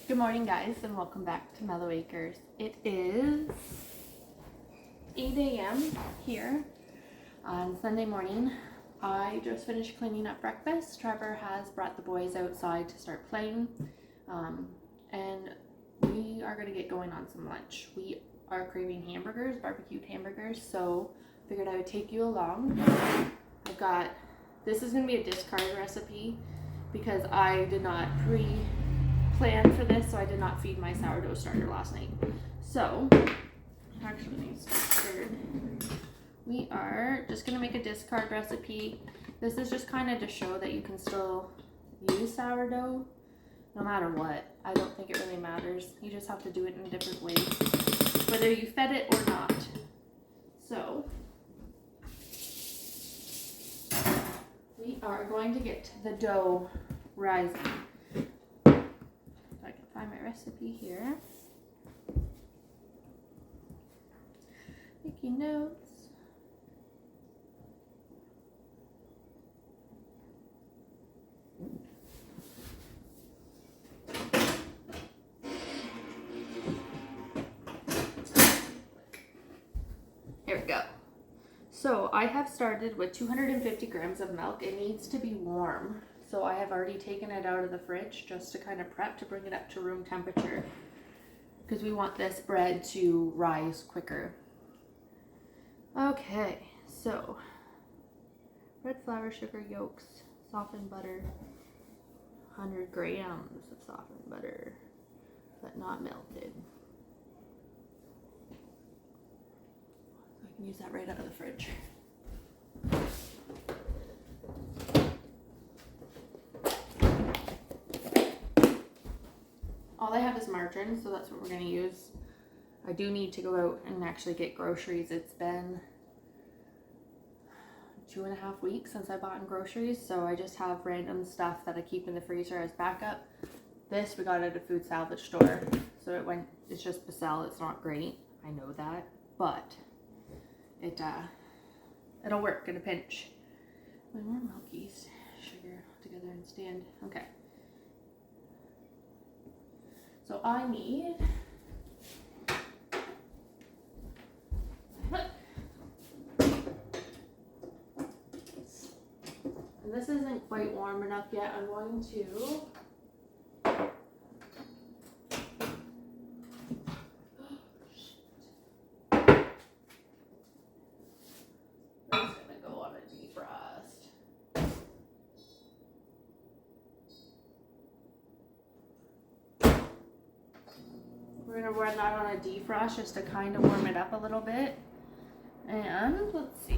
Good morning, guys, and welcome back to Mellow Acres. It is 8 a.m. here on Sunday morning. I just finished cleaning up breakfast. Trevor has brought the boys outside to start playing, and we are going to get going on some lunch. We are craving hamburgers, barbecued hamburgers, so figured I would take you along. This is going to be a discard recipe because I did not plan for this, so I did not feed my sourdough starter last night. So, it actually needs to be stirred. We are just going to make a discard recipe. This is just kind of to show that you can still use sourdough no matter what. I don't think it really matters. You just have to do it in a different way, whether you fed it or not. So, we are going to get the dough rising. I can find my recipe here. Making notes. Here we go. So I have started with 250 grams of milk. It needs to be warm. So I have already taken it out of the fridge just to kind of prep to bring it up to room temperature because we want this bread to rise quicker. Okay, so red flour, sugar, yolks, softened butter, 100 grams of softened butter, but not melted. So I can use that right out of the fridge. All I have is margarine, so that's what we're going to use. I do need to go out and actually get groceries. It's been 2.5 weeks since I bought in groceries, so I just have random stuff that I keep in the freezer as backup. This we got at a food salvage store, so it's just Basel. It's not great, I know that, but it'll work in a pinch. When more milk, yeast, sugar together and stand. Okay. So I need and this isn't quite warm enough yet. I'm going to go on a defrost. We're going to run that on a defrost just to kind of warm it up a little bit. And let's see.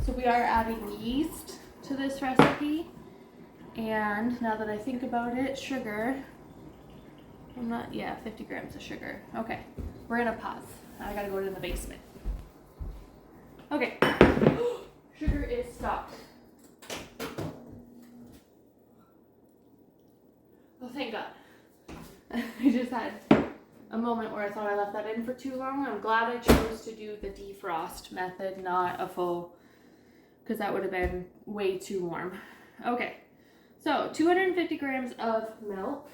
So we are adding yeast to this recipe. And now that I think about it, sugar. 50 grams of sugar. Okay, we're going to pause. I got to go to the basement. Okay. Sugar is stopped. Oh, thank God. I just had a moment where I thought I left that in for too long. I'm glad I chose to do the defrost method, not a full, because that would have been way too warm. Okay, so 250 grams of milk.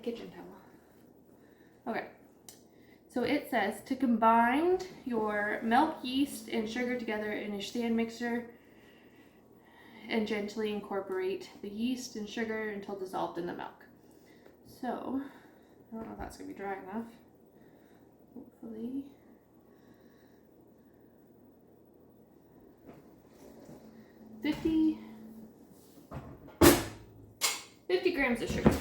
Kitchen towel. Okay, so it says to combine your milk, yeast, and sugar together in a stand mixer and gently incorporate the yeast and sugar until dissolved in the milk. So, I don't know if that's going to be dry enough. Hopefully. 50 grams of sugar.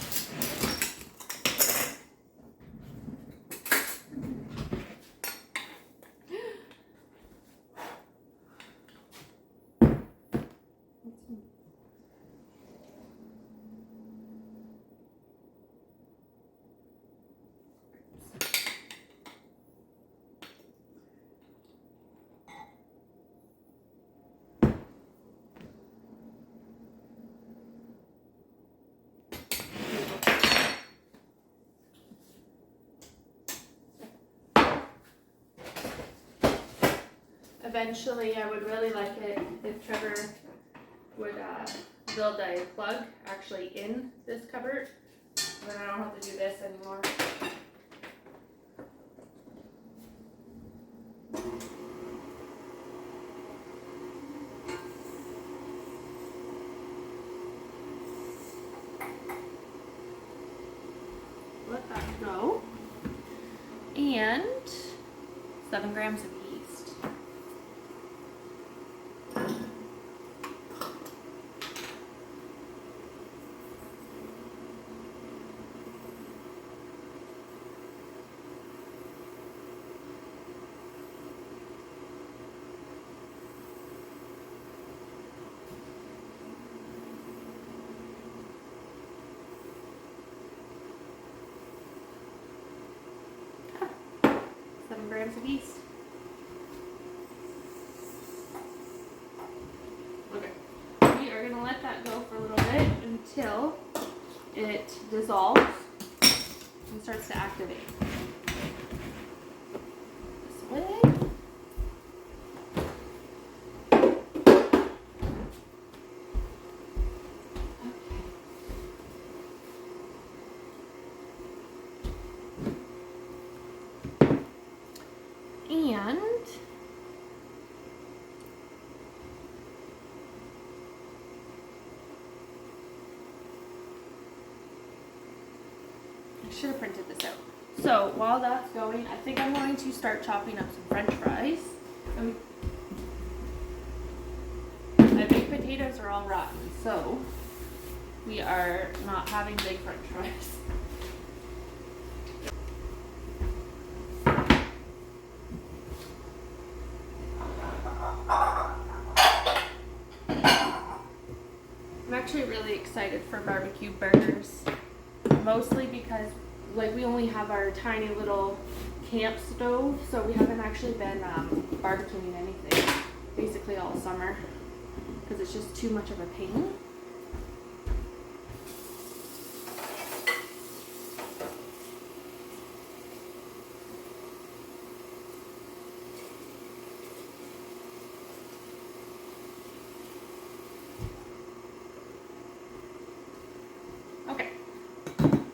Eventually, I would really like it if Trevor would build a plug actually in this cupboard. Then I don't have to do this anymore. Let that go. And 7 grams of yeast. Grams of yeast. Okay, we are going to let that go for a little bit until it dissolves and starts to activate. This way. And I should have printed this out. So while that's going, I think I'm going to start chopping up some French fries. My baked potatoes are all rotten, so we are not having big French fries. I'm actually really excited for barbecue burgers, mostly because we only have our tiny little camp stove, so we haven't actually been barbecuing anything basically all summer because it's just too much of a pain.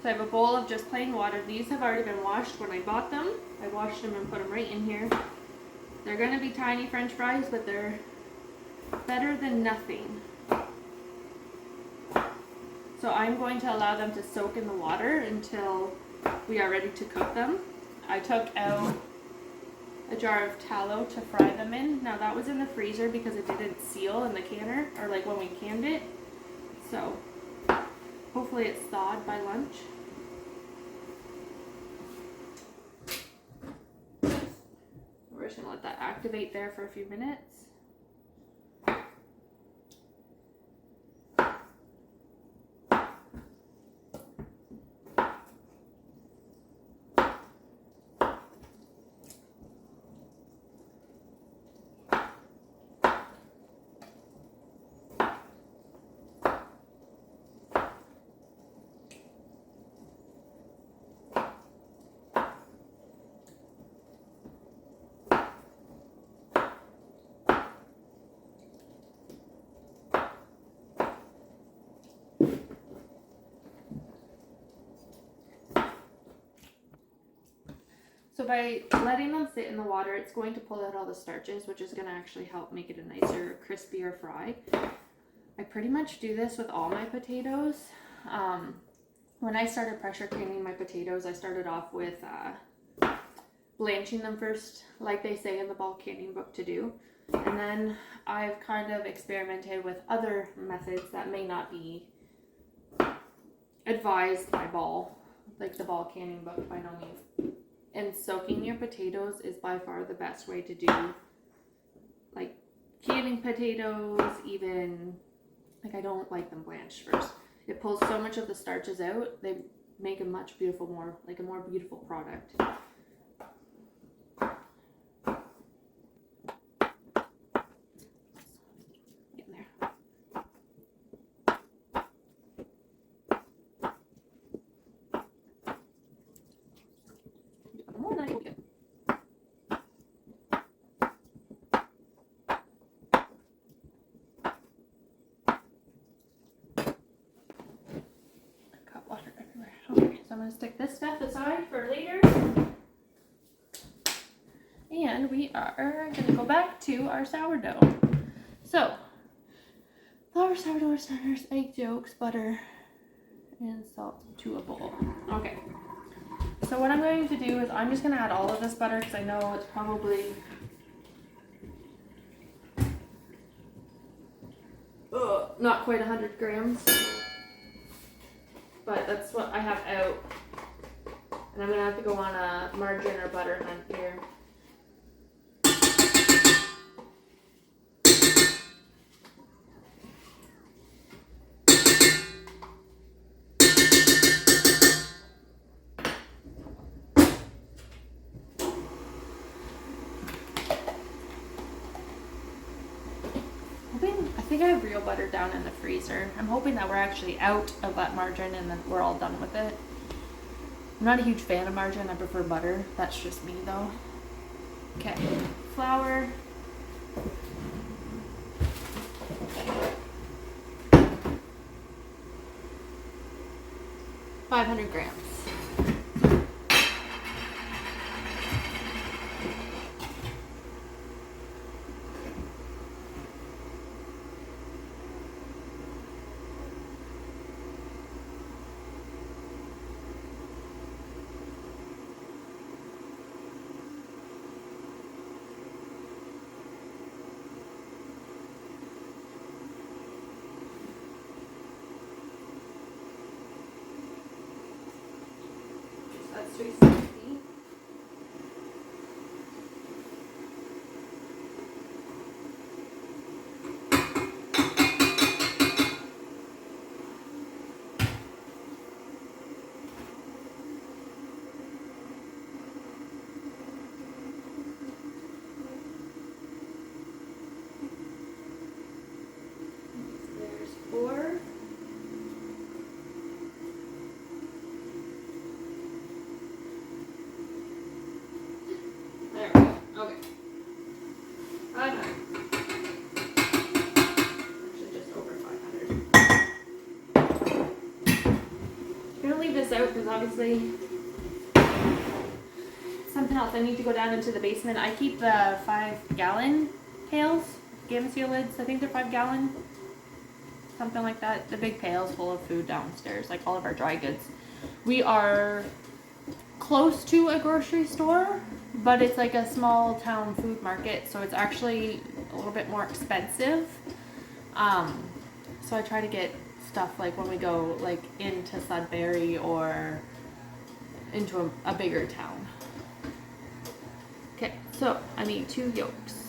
So I have a bowl of just plain water. These have already been washed when I bought them. I washed them and put them right in here. They're going to be tiny French fries, but they're better than nothing. So I'm going to allow them to soak in the water until we are ready to cook them. I took out a jar of tallow to fry them in. Now that was in the freezer because it didn't seal in the canner, or like when we canned it. So hopefully it's thawed by lunch. We're just going to let that activate there for a few minutes. So by letting them sit in the water, it's going to pull out all the starches, which is going to actually help make it a nicer, crispier fry. I pretty much do this with all my potatoes. When I started pressure canning my potatoes, I started off with blanching them first, like they say in the bulk canning book to do. And then I've kind of experimented with other methods that may not be advised by Ball, like the bulk canning book by no means. And soaking your potatoes is by far the best way to do like canning potatoes, even like I don't like them blanched first. It pulls so much of the starches out, they make a much beautiful, more beautiful product. Get in there. More than I will get. I'm going to stick this stuff aside for later. And we are going to go back to our sourdough. So, flour, sourdough starters, egg yolks, butter, and salt to a bowl. Okay. So what I'm going to do is I'm just going to add all of this butter because I know it's probably not quite 100 grams. But that's what I have out. And I'm going to have to go on a margarine or butter hunt here. I think I have real butter down in the freezer. I'm hoping that we're actually out of that margarine and that we're all done with it. I'm not a huge fan of margarine. I prefer butter. That's just me though. Okay, flour. $500 grams. That's 360. There's 4. There we go. Okay. 500. Actually, just over 500. I'm gonna leave this out because obviously something else. I need to go down into the basement. I keep the 5-gallon pails, Gamma Seal lids. I think they're 5-gallon, something like that. The big pails full of food downstairs, like all of our dry goods. We are close to a grocery store, but it's like a small town food market, so it's actually a little bit more expensive. So I try to get stuff like when we go like into Sudbury or into a bigger town. Okay, so I need 2 yolks.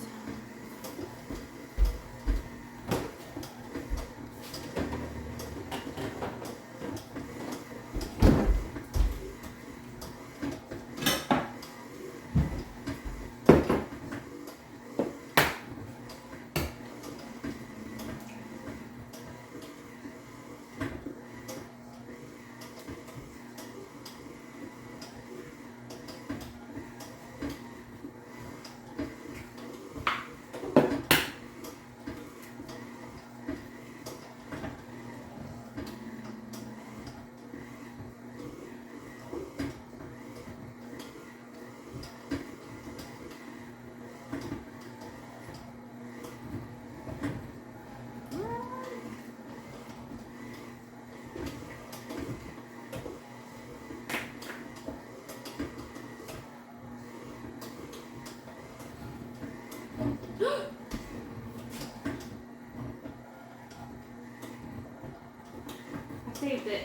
Saved it.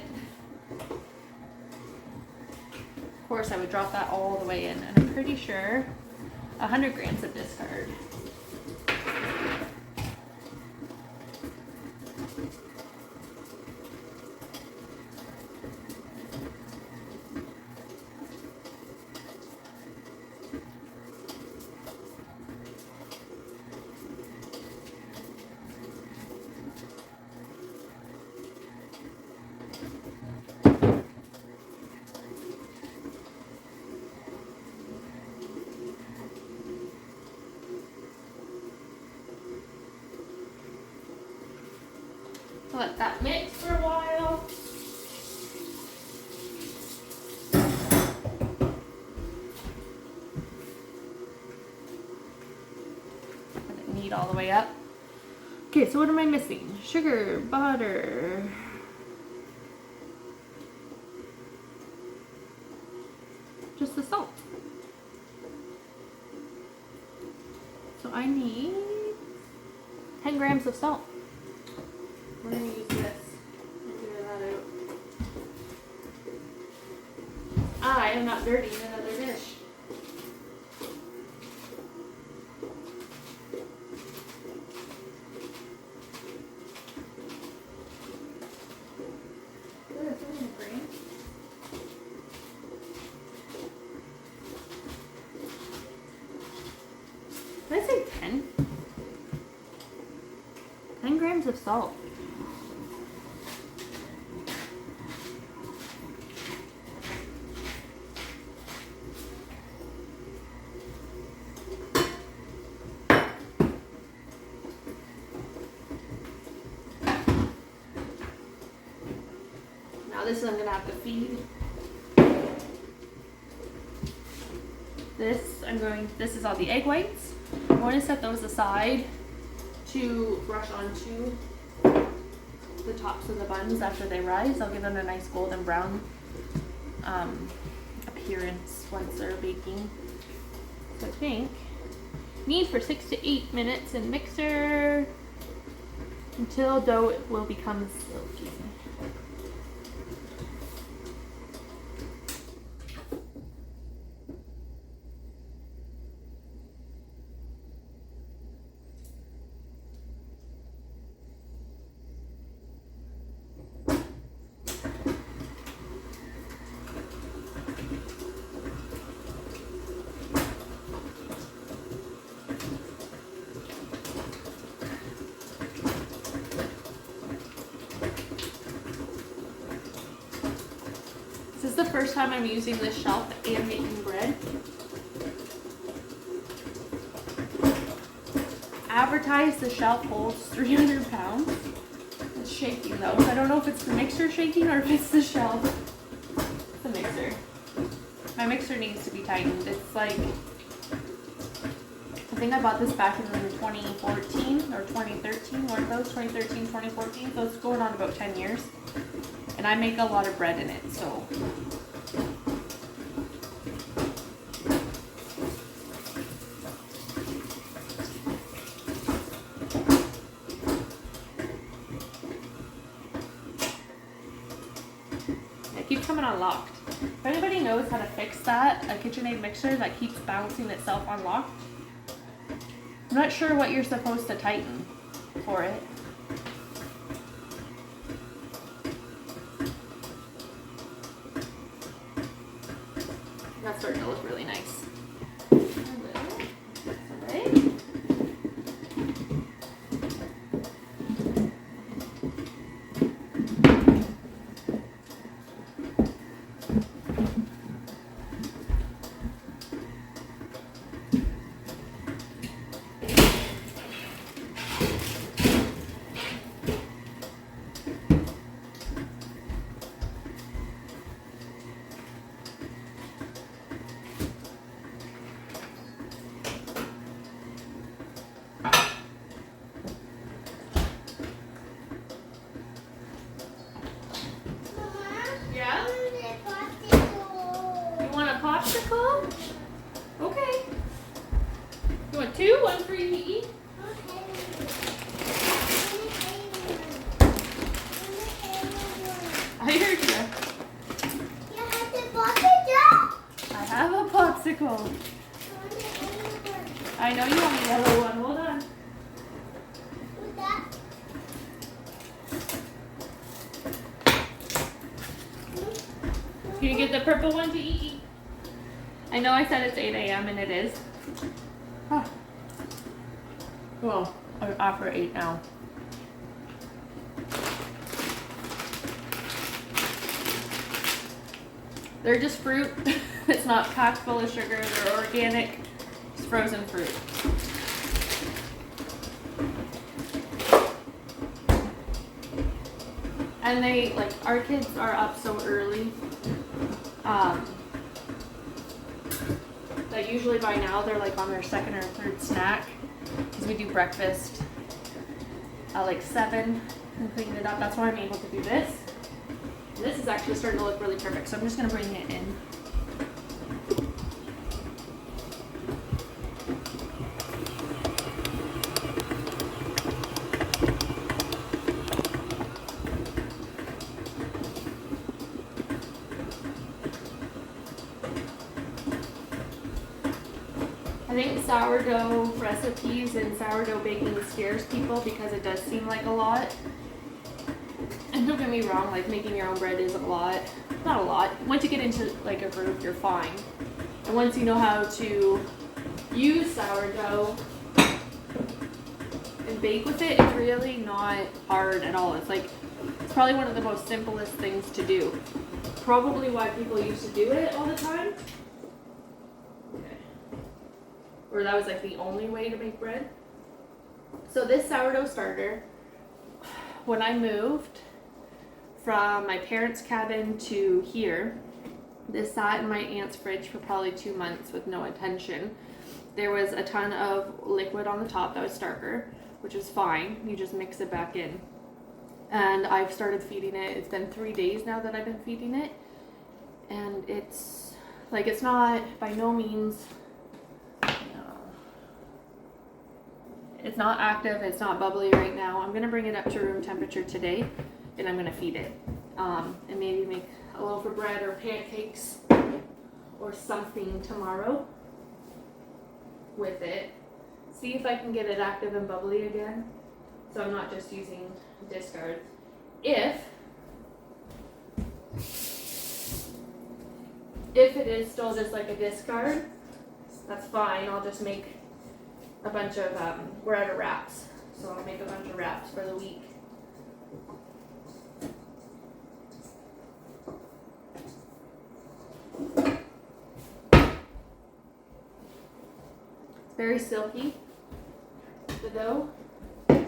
Of course, I would drop that all the way in, and I'm pretty sure 100 grams of discard. Let that mix for a while. heat all the way up. Okay, so what am I missing? Sugar, butter. Just the salt. So I need 10 grams of salt. We're going to use this. Figure that out. I am not dirtying another dish. Did I say 10? 10 grams of salt. Now this I'm gonna have to feed. This is all the egg whites. I'm going to set those aside to brush onto the tops of the buns after they rise. I'll give them a nice golden brown appearance once they're baking. So I think need for 6 to 8 minutes in mixer until dough will become silky. This is the first time I'm using this shelf and making bread. Advertised the shelf holds 300 pounds. It's shaking though. I don't know if it's the mixer shaking or if it's the shelf. It's the mixer. My mixer needs to be tightened. It's like, I think I bought this back in 2014 or 2013, one of those, 2013, 2014. So it's going on about 10 years. And I make a lot of bread in it, so. It keeps coming unlocked. If anybody knows how to fix that, a KitchenAid mixer that keeps bouncing itself unlocked, I'm not sure what you're supposed to tighten for it. That's starting to look really nice. Popsicle? Okay. You want two? One for you to eat? Okay. I heard you. You have the popsicle? I have a popsicle. I know you want the yellow one. Hold on. What's that? Can you get the purple one to eat? I know I said it's 8 a.m. and it is. Huh. Well, I'm after 8 now. They're just fruit. It's not packed full of sugar. They're organic. It's frozen fruit. And they, like, our kids are up so early. That usually by now they're like on their second or third snack. because we do breakfast at like 7 and clean it up. That's why I'm able to do this. And this is actually starting to look really perfect, so I'm just going to bring it in. I think sourdough recipes and sourdough baking scares people because it does seem like a lot. And don't get me wrong, like making your own bread is a lot. Not a lot. Once you get into like a groove, you're fine. And once you know how to use sourdough and bake with it, it's really not hard at all. It's probably one of the most simplest things to do. Probably why people used to do it all the time. Or that was like the only way to make bread. So this sourdough starter, when I moved from my parents' cabin to here, this sat in my aunt's fridge for probably 2 months with no attention. There was a ton of liquid on the top that was starter, which is fine. You just mix it back in. And I've started feeding it. It's been 3 days now that I've been feeding it. And it's not by no means, it's not active, it's not bubbly right now. I'm gonna bring it up to room temperature today and I'm gonna feed it. And maybe make a loaf of bread or pancakes or something tomorrow with it. See if I can get it active and bubbly again. So I'm not just using discard. If it is still just like a discard, that's fine. I'll just make a bunch of, we're out of wraps, so I'll make a bunch of wraps for the week. It's very silky, the dough. I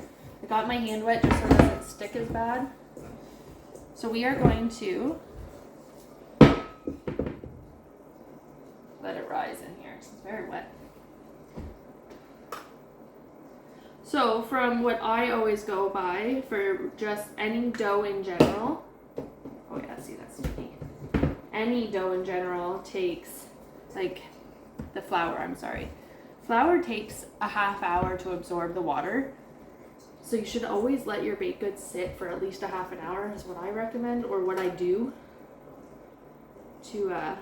got my hand wet just so it doesn't stick as bad. So we are going to let it rise in here. It's very wet. So from what I always go by for just any dough in general, oh yeah, see that's sticky. Any dough in general takes, like the flour, I'm sorry. Flour takes a half hour to absorb the water. So you should always let your baked goods sit for at least a half an hour is what I recommend, or what I do to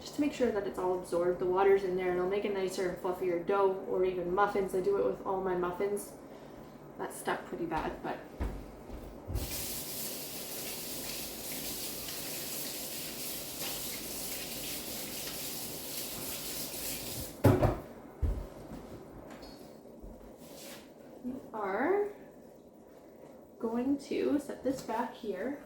just to make sure that it's all absorbed. The water's in there and it'll make a nicer and fluffier dough, or even muffins. I do it with all my muffins. That stuck pretty bad, but we are going to set this back here.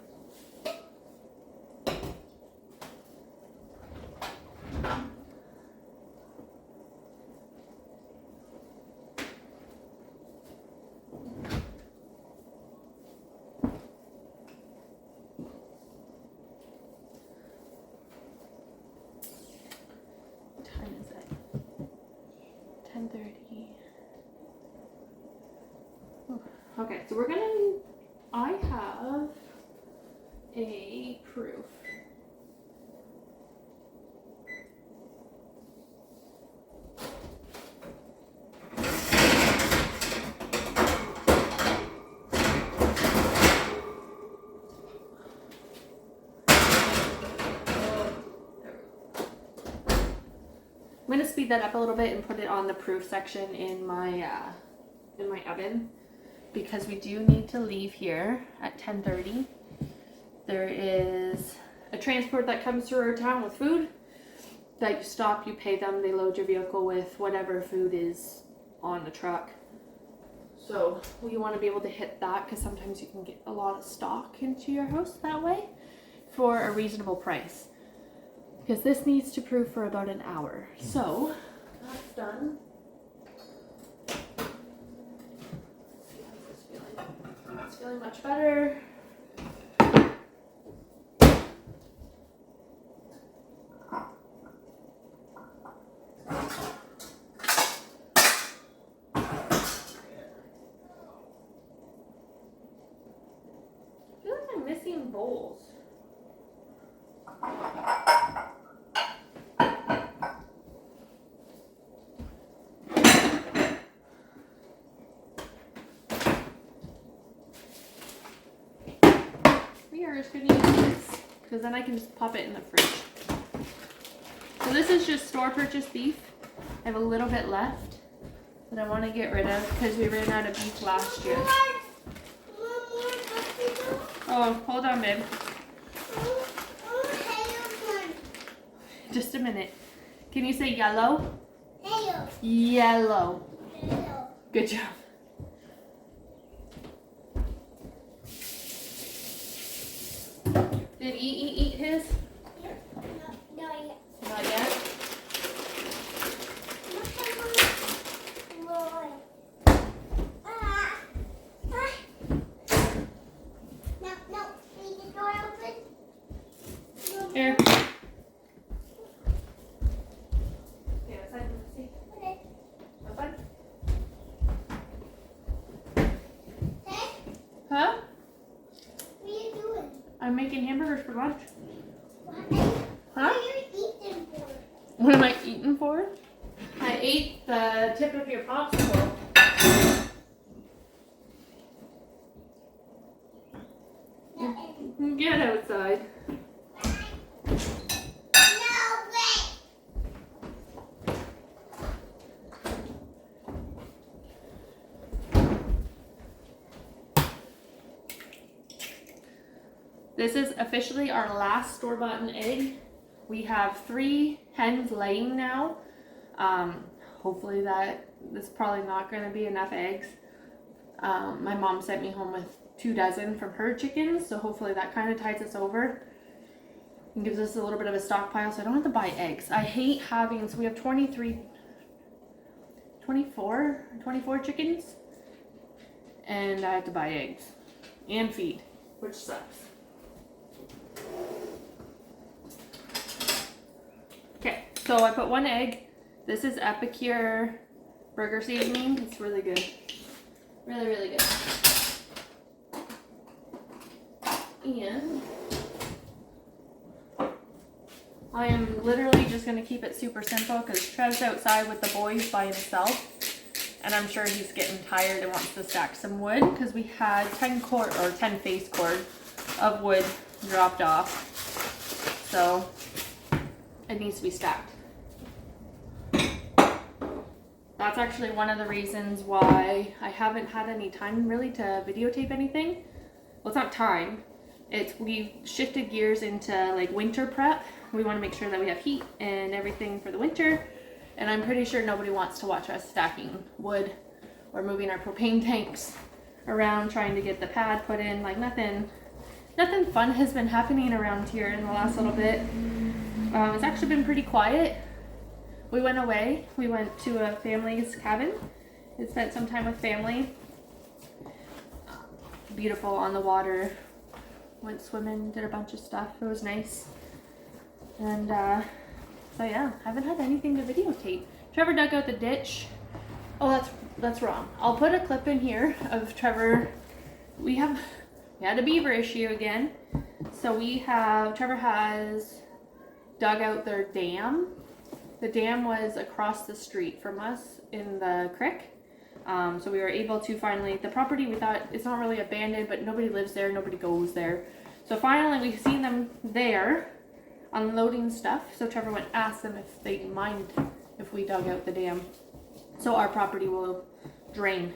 What time is it? 10:30. Okay, so I have a proof. I'm going to speed that up a little bit and put it on the proof section in my oven, because we do need to leave here at 10:30. There is a transport that comes through our town with food that you stop, you pay them, they load your vehicle with whatever food is on the truck. So we want to be able to hit that, because sometimes you can get a lot of stock into your house that way for a reasonable price. Because this needs to proof for about an hour. So that's done. It's feeling much better. holes. We are just gonna use this because then I can just pop it in the fridge. So this is just store purchased beef. I have a little bit left that I want to get rid of because we ran out of beef last year. Oh, hold on, babe. Just a minute. Can you say yellow? Yellow. Good job. Did eat his? Not yet. Here. Huh? What are you doing? I'm making hamburgers for lunch. What are you eating for? What am I eating for? I ate the tip of your popsicle. Get outside. This is officially our last store-bought egg. We have 3 hens laying now. Hopefully this is probably not going to be enough eggs. My mom sent me home with 2 dozen from her chickens, so hopefully that kind of tides us over and gives us a little bit of a stockpile so I don't have to buy eggs. I hate having, so we have 24 chickens, and I have to buy eggs and feed, which sucks. Okay, so I put 1 egg. This is Epicure burger seasoning. It's really good. Really, really good. And I am literally just going to keep it super simple because Trev's outside with the boys by himself. And I'm sure he's getting tired and wants to stack some wood because we had 10 face cord of wood dropped off. So it needs to be stacked. That's actually one of the reasons why I haven't had any time really to videotape anything. Well, it's not time. We've shifted gears into like winter prep. We want to make sure that we have heat and everything for the winter. And I'm pretty sure nobody wants to watch us stacking wood or moving our propane tanks around, trying to get the pad put in. Like nothing fun has been happening around here in the last little bit. It's actually been pretty quiet. We went away. We went to a family's cabin and spent some time with family. Beautiful on the water. Went swimming, did a bunch of stuff. It was nice. And so yeah, haven't had anything to videotape. Trevor dug out the ditch. Oh, that's wrong. I'll put a clip in here of Trevor. We had a beaver issue again. So Trevor has dug out their dam. The dam was across the street from us in the creek. So we were able to finally, the property we thought it's not really abandoned, but nobody lives there, nobody goes there. So finally we've seen them there unloading stuff. So Trevor went and asked them if they'd mind if we dug out the dam. So our property will drain.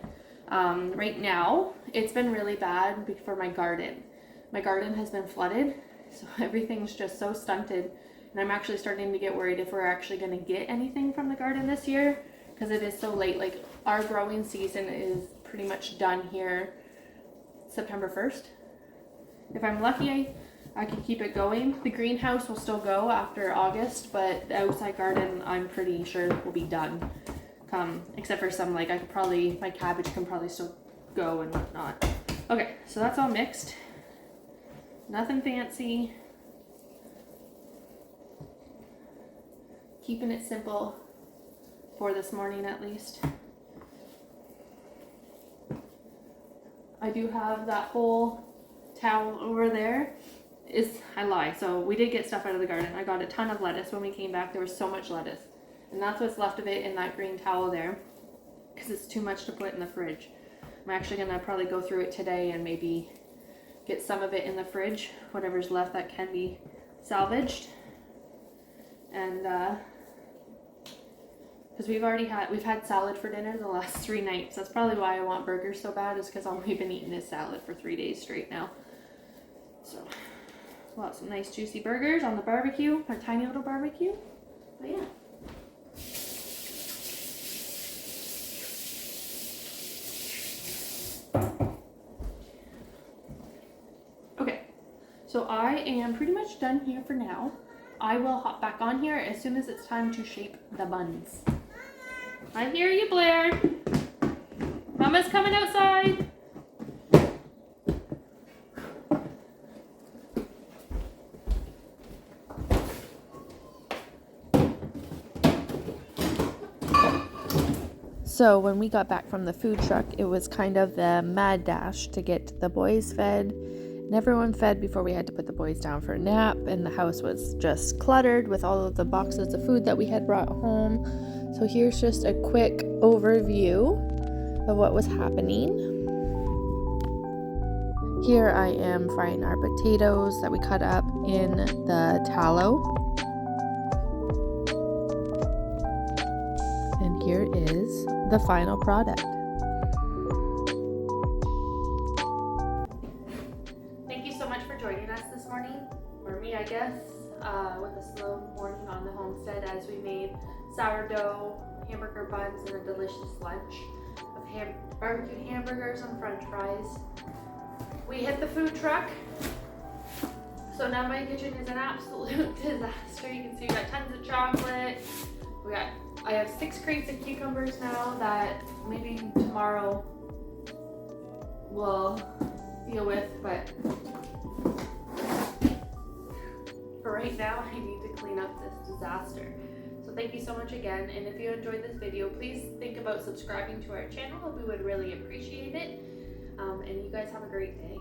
Right now, it's been really bad for my garden. My garden has been flooded, so everything's just so stunted. And I'm actually starting to get worried if we're actually going to get anything from the garden this year because it is so late. Like our growing season is pretty much done here September 1st. If I'm lucky, I can keep it going. The greenhouse will still go after August, but the outside garden I'm pretty sure will be done. Except for some, like my cabbage can probably still go and whatnot. Okay, so that's all mixed. Nothing fancy. Keeping it simple for this morning at least. I do have that whole towel over there is, I lie. So we did get stuff out of the garden. I got a ton of lettuce when we came back. There was so much lettuce. And that's what's left of it in that green towel there, because it's too much to put in the fridge. I'm actually going to probably go through it today and maybe get some of it in the fridge, whatever's left that can be salvaged. And because we've had salad for dinner the last 3 nights. That's probably why I want burgers so bad, is because all we've been eating is salad for 3 days straight now. So we'll have some nice juicy burgers on the barbecue, our tiny little barbecue. But yeah. Okay, so I am pretty much done here for now. I will hop back on here as soon as it's time to shape the buns. I hear you, Blair. Mama's coming outside. So when we got back from the food truck, it was kind of the mad dash to get the boys fed. And everyone fed before we had to put the boys down for a nap, and the house was just cluttered with all of the boxes of food that we had brought home. So here's just a quick overview of what was happening. Here I am frying our potatoes that we cut up in the tallow. And here is the final product. Thank you so much for joining us this morning, or me I guess, with a slow morning on the homestead as we made sourdough, hamburger buns, and a delicious lunch of barbecued hamburgers and french fries. We hit the food truck, so now my kitchen is an absolute disaster. You can see we got tons of chocolate. I have 6 crates of cucumbers now that maybe tomorrow we'll deal with, but for right now I need to clean up this disaster. So thank you so much again, and if you enjoyed this video, please think about subscribing to our channel. We would really appreciate it, and you guys have a great day.